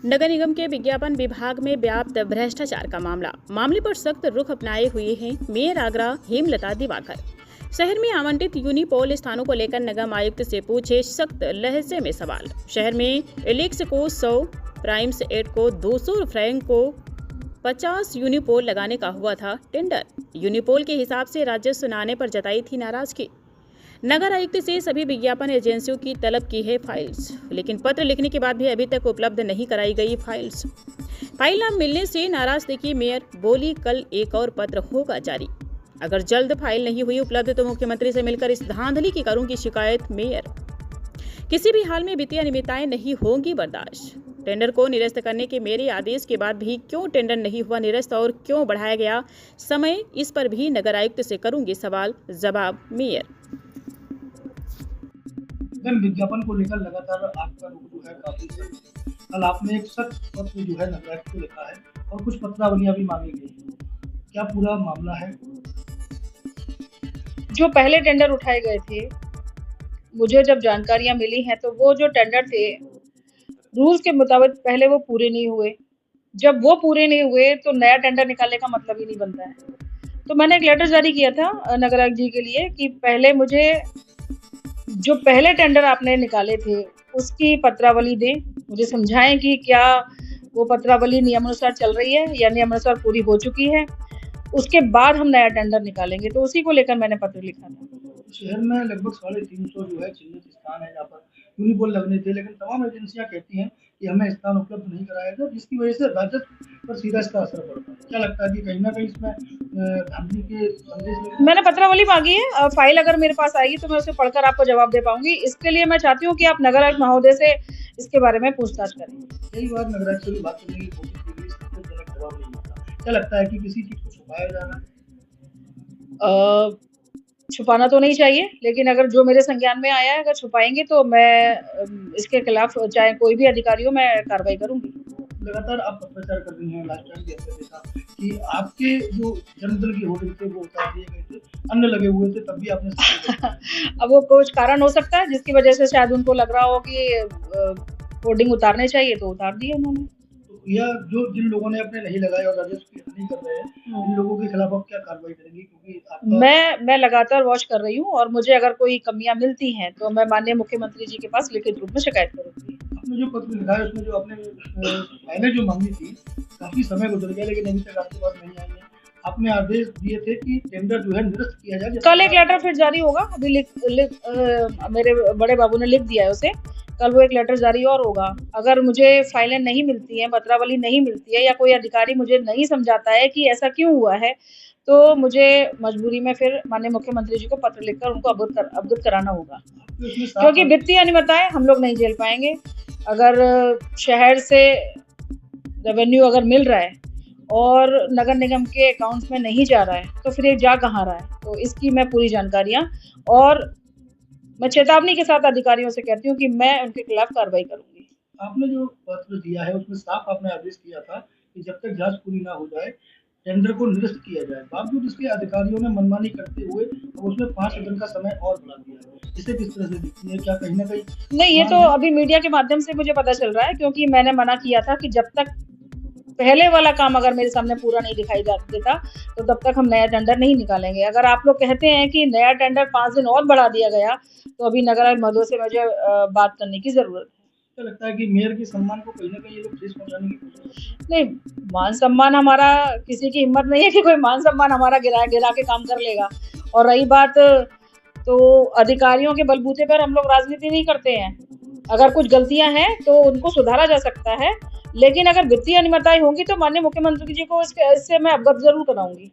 नगर निगम के विज्ञापन विभाग में व्याप्त भ्रष्टाचार का मामले पर सख्त रुख अपनाए हुए हैं मेयर आगरा हेमलता दिवाकर। शहर में आवंटित यूनिपोल स्थानों को लेकर निगम आयुक्त से पूछे सख्त लहजे में सवाल। शहर में एलेक्स को 100, प्राइम्स 8 को 200, फ्रैंक को 50 यूनिपोल लगाने का हुआ था टेंडर। यूनिपोल के हिसाब से राजस्व न आने पर जताई थी नाराजगी। नगर आयुक्त से सभी विज्ञापन एजेंसियों की तलब की है फाइल्स, लेकिन पत्र लिखने के बाद भी अभी तक उपलब्ध नहीं कराई गई फाइल न मिलने से नाराज दिखी मेयर। बोली कल एक और पत्र होगा जारी। अगर जल्द फाइल नहीं हुई उपलब्ध तो मुख्यमंत्री से मिलकर इस धांधली की करूंगी शिकायत मेयर। किसी भी हाल में वित्तीय अनियमितताएं नहीं होंगी बर्दाश्त। टेंडर को निरस्त करने के मेरे आदेश के बाद भी क्यों टेंडर नहीं हुआ निरस्त और क्यों बढ़ाया गया समय, इस पर भी नगर आयुक्त से करूंगी सवाल जवाब मेयर। विज्ञापन को लेकर लगातार आपका रुख जो है काफी है। कल आपने एक सख्त पत्र जो है नगर आयुक्त को लिखा है और कुछ पत्रावलियां भी मांगी गई है। क्या पूरा मामला है? जो पहले टेंडर उठाए गए थे, मुझे जब जानकारियां मिली हैं तो वो जो टेंडर थे रूल्स के मुताबिक पहले वो पूरे नहीं हुए। जब वो पूरे नहीं हुए तो नया टेंडर निकालने का मतलब ही नहीं बनता है। तो मैंने एक लेटर जारी किया था नगर आयुक्त जी के लिए कि पहले मुझे जो पहले टेंडर आपने निकाले थे उसकी पत्रावली दें, मुझे समझाएं कि क्या वो पत्रावली नियमानुसार चल रही है या नियमानुसार पूरी हो चुकी है। उसके बाद हम नया टेंडर निकालेंगे। तो उसी को लेकर मैंने पत्र लिखा था। शहर में लगभग 350 जो है चिन्हित स्थान है जहाँ पर यूनिपोल लगने थे, लेकिन तमाम एजेंसियां कहती हैं कि हमें स्थान उपलब्ध नहीं कराया था, जिसकी वजह से राजस्व पर सीधा इसका असर पड़ता है। क्या लगता है कि कहीं ना कहीं इसमें धांधली के संदेश? मैंने पत्रावली मांगी है, फाइल अगर मेरे पास आएगी तो मैं उसे पढ़कर आपको जवाब दे पाऊंगी। इसके लिए मैं चाहती हूँ कि आप नगर आयुक्त महोदय से इसके बारे में पूछताछ करें। कई बार नगर आयुक्त से भी बात करने की कोशिश की गई, संतोषजनक जवाब नहीं मिलता। क्या लगता है कि किसी चीज को छुपाया जा रहा है? छुपाना तो नहीं चाहिए, लेकिन अगर जो मेरे संज्ञान में आया है अगर छुपाएंगे तो मैं इसके खिलाफ चाहे कोई भी अधिकारी हो मैं कार्रवाई करूंगी। लगातार आप पत्रचार कर रही हैं। लास्ट टाइम भी आपने देखा कि आपके जो जनदल के होर्डिंग थे वो उतार दिए गए थे, अन्य लगे हुए थे, तब भी आपने अब वो कुछ कारण हो सकता है जिसकी वजह से शायद उनको लग रहा हो कि होर्डिंग उतारने चाहिए तो उतार दिए उन्होंने। या जो जिन लोगों ने अपने नहीं लगाए और राजस्व की हानि कर रहे हैं इन लोगों के खिलाफ आप क्या कार्रवाई करेंगी? क्योंकि मैं लगातार वॉच कर रही हूँ और मुझे अगर कोई कमियां मिलती हैं तो मैं माननीय मुख्यमंत्री जी के पास लिखित रूप में शिकायत करूंगी। आपने जो पत्र लिखा है उसमें जो आपने पहले जो मांगी थी काफी समय गुजर गया, लेकिन अभी तक आपके पास नहीं आई है। आपने आदेश दिए थे कि टेंडर जो है निरस्त किया जाए। कल एक लेटर फिर जारी होगा। अभी मेरे बड़े बाबू ने लिख दिया है उसे। कल वो एक लेटर जारी और होगा। अगर मुझे फाइलें नहीं मिलती हैं, पत्रावली नहीं मिलती है या कोई अधिकारी मुझे नहीं समझाता है कि ऐसा क्यों हुआ है, तो मुझे मजबूरी में फिर माननीय मुख्यमंत्री जी को पत्र लिखकर उनको अवगत कराना होगा, क्योंकि वित्तीय अनियमितताएं हम लोग नहीं झेल पाएंगे। अगर शहर से रेवेन्यू अगर मिल रहा है और नगर निगम के अकाउंट्स में नहीं जा रहा है तो फिर ये जा कहाँ रहा है। तो इसकी मैं पूरी जानकारियां और मैं चेतावनी के साथ अधिकारियों से कहती हूँ कि मैं उनके खिलाफ कार्रवाई करूंगी। आपने जो पत्र दिया है उसमें साफ आपने आदेश किया था कि जब तक जांच पूरी ना हो जाए टेंडर को निरस्त किया जाए। बावजूद इसके अधिकारियों ने मनमानी करते हुए उसमें 5 दिन का समय और बढ़ा दिया। इसे किस तरह से देखती है? क्या कहीं ना कहीं नहीं, ये तो अभी मीडिया के माध्यम से मुझे पता चल रहा है, क्योंकि मैंने मना किया था कि जब तक पहले वाला काम अगर मेरे सामने पूरा नहीं दिखाई देता तो तब तक हम नया टेंडर नहीं निकालेंगे। अगर आप लोग कहते हैं कि नया टेंडर 5 दिन और बढ़ा दिया गया तो अभी नगर आयुक्त महोदय से मुझे बात करने की जरूरत है। क्या लगता है कि मेयर के सम्मान को कहीं ना कहीं ये लोग ठेस पहुंचाने की कोशिश? नहीं, मान सम्मान हमारा किसी की हिम्मत नहीं है कि कोई मान सम्मान हमारा गिरा के काम कर लेगा। और रही बात तो अधिकारियों के बलबूते पर हम लोग राजनीति नहीं करते हैं। अगर कुछ गलतियां हैं तो उनको सुधारा जा सकता है, लेकिन अगर वित्तीय अनियमितताएं होंगी तो माननीय मुख्यमंत्री जी को इससे मैं अवगत जरूर कराऊंगी।